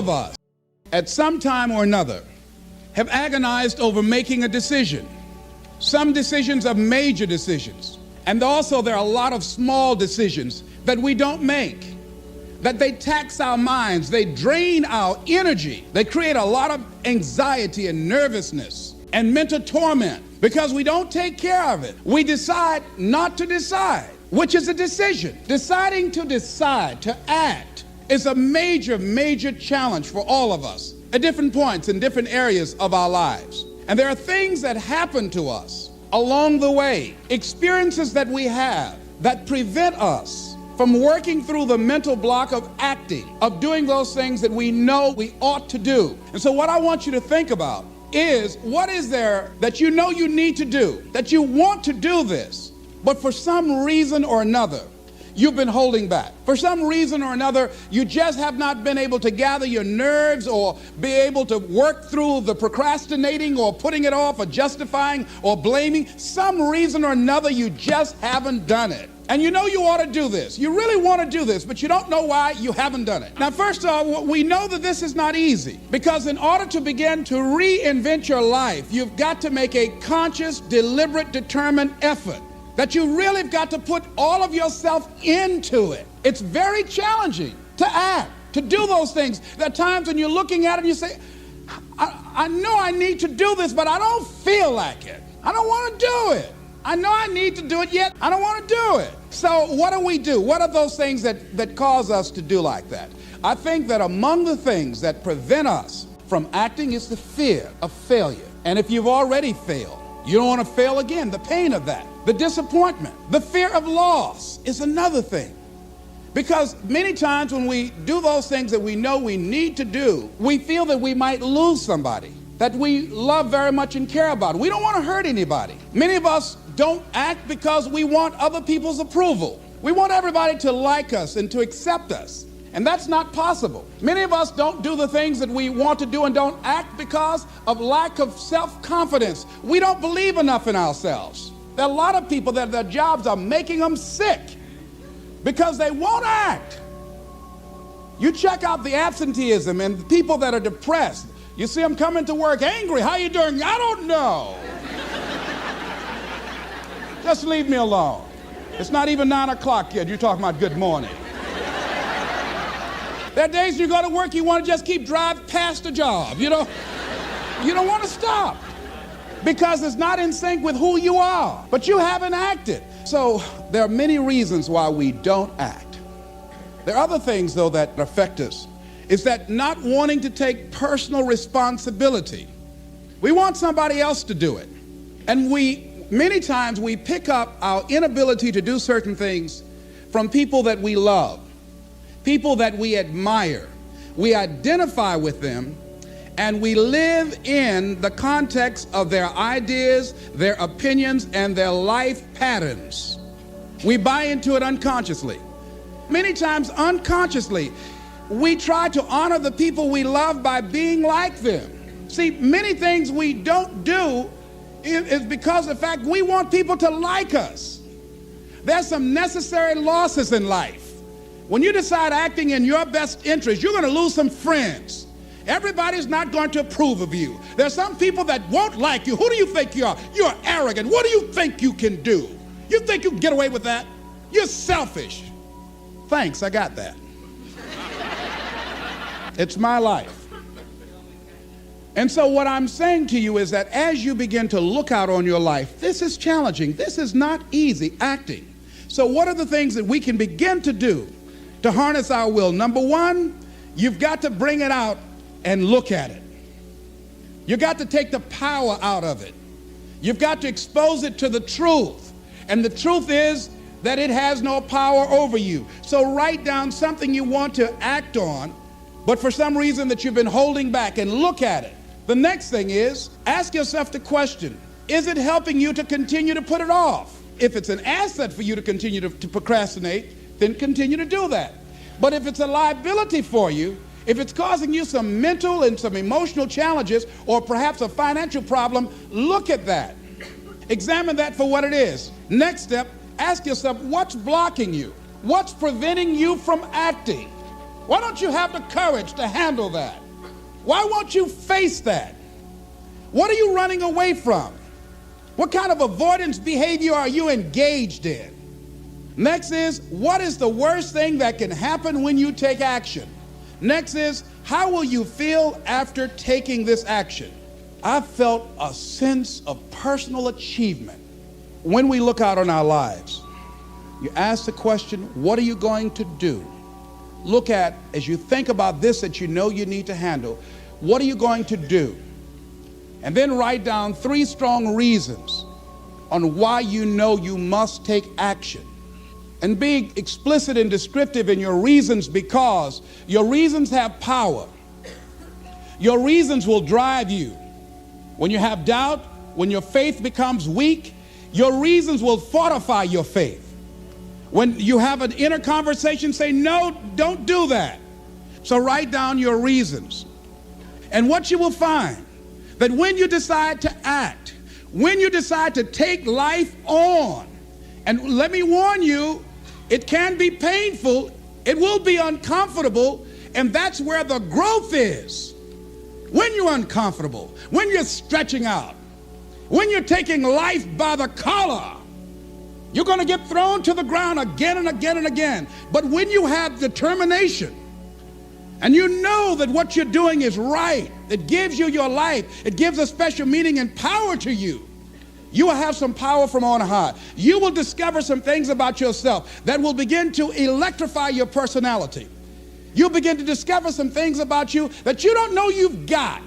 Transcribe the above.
of us, at some time or another, have agonized over making a decision. Some decisions are major decisions. And also there are a lot of small decisions that we don't make, that they tax our minds, they drain our energy, they create a lot of anxiety and nervousness and mental torment because we don't take care of it. We decide not to decide, which is a decision. Deciding to decide, to act, is a major, major challenge for all of us at different points in different areas of our lives. And there are things that happen to us along the way, experiences that we have that prevent us from working through the mental block of acting, of doing those things that we know we ought to do. And so what I want you to think about is, what is there that you know you need to do, that you want to do this, but for some reason or another, you've been holding back. For some reason or another, you just have not been able to gather your nerves or be able to work through the procrastinating or putting it off or justifying or blaming. Some reason or another, you just haven't done it. And you know you ought to do this. You really want to do this, but you don't know why you haven't done it. Now, first of all, we know that this is not easy, because in order to begin to reinvent your life, you've got to make a conscious, deliberate, determined effort. That you really have got to put all of yourself into it. It's very challenging to act, to do those things. There are times when you're looking at it and you say, I know I need to do this, but I don't feel like it. I don't want to do it. I know I need to do it, yet I don't want to do it. So what do? What are those things that cause us to do like that? I think that among the things that prevent us from acting is the fear of failure. And if you've already failed, you don't want to fail again. The pain of that, the disappointment, the fear of loss is another thing. Because many times when we do those things that we know we need to do, we feel that we might lose somebody that we love very much and care about. We don't want to hurt anybody. Many of us don't act because we want other people's approval. We want everybody to like us and to accept us. And that's not possible. Many of us don't do the things that we want to do and don't act because of lack of self-confidence. We don't believe enough in ourselves. There are a lot of people that their jobs are making them sick because they won't act. You check out the absenteeism and the people that are depressed. You see them coming to work angry. How you doing? I don't know. Just leave me alone. It's not even 9 o'clock yet. You're talking about good morning. There are days you go to work, you want to just keep driving past the job. You don't want to stop because it's not in sync with who you are, but you haven't acted. So there are many reasons why we don't act. There are other things, though, that affect us. Is that not wanting to take personal responsibility. We want somebody else to do it. And many times we pick up our inability to do certain things from people that we love, people that we admire. We identify with them, and we live in the context of their ideas, their opinions, and their life patterns. We buy into it unconsciously. Many times unconsciously, we try to honor the people we love by being like them. See, many things we don't do is because of the fact we want people to like us. There's some necessary losses in life. When you decide acting in your best interest, you're going to lose some friends. Everybody's not going to approve of you. There's some people that won't like you. Who do you think you are? You're arrogant. What do you think you can do? You think you can get away with that? You're selfish. Thanks, I got that. It's my life. And so what I'm saying to you is that as you begin to look out on your life, this is challenging. This is not easy acting. So what are the things that we can begin to do to harness our will? Number one, you've got to bring it out and look at it. You've got to take the power out of it. You've got to expose it to the truth. And the truth is that it has no power over you. So write down something you want to act on, but for some reason that you've been holding back, and look at it. The next thing is, ask yourself the question, is it helping you to continue to put it off? If it's an asset for you to continue to procrastinate, then continue to do that. But if it's a liability for you, if it's causing you some mental and some emotional challenges, or perhaps a financial problem, look at that. Examine that for what it is. Next step, ask yourself, what's blocking you? What's preventing you from acting? Why don't you have the courage to handle that? Why won't you face that? What are you running away from? What kind of avoidance behavior are you engaged in? Next is, what is the worst thing that can happen when you take action? Next is, how will you feel after taking this action? I felt a sense of personal achievement. When we look out on our lives, you ask the question, what are you going to do? Look at, as you think about this that you know you need to handle, what are you going to do? And then write down 3 strong reasons on why you know you must take action. And be explicit and descriptive in your reasons, because your reasons have power. Your reasons will drive you. When you have doubt, when your faith becomes weak, your reasons will fortify your faith. When you have an inner conversation, say, no, don't do that. So write down your reasons. And what you will find, that when you decide to act, when you decide to take life on, and let me warn you, it can be painful, it will be uncomfortable, and that's where the growth is. When you're uncomfortable, when you're stretching out, when you're taking life by the collar, you're going to get thrown to the ground again and again and again. But when you have determination, and you know that what you're doing is right, it gives you your life, it gives a special meaning and power to you, you will have some power from on high. You will discover some things about yourself that will begin to electrify your personality. You'll begin to discover some things about you that you don't know you've got.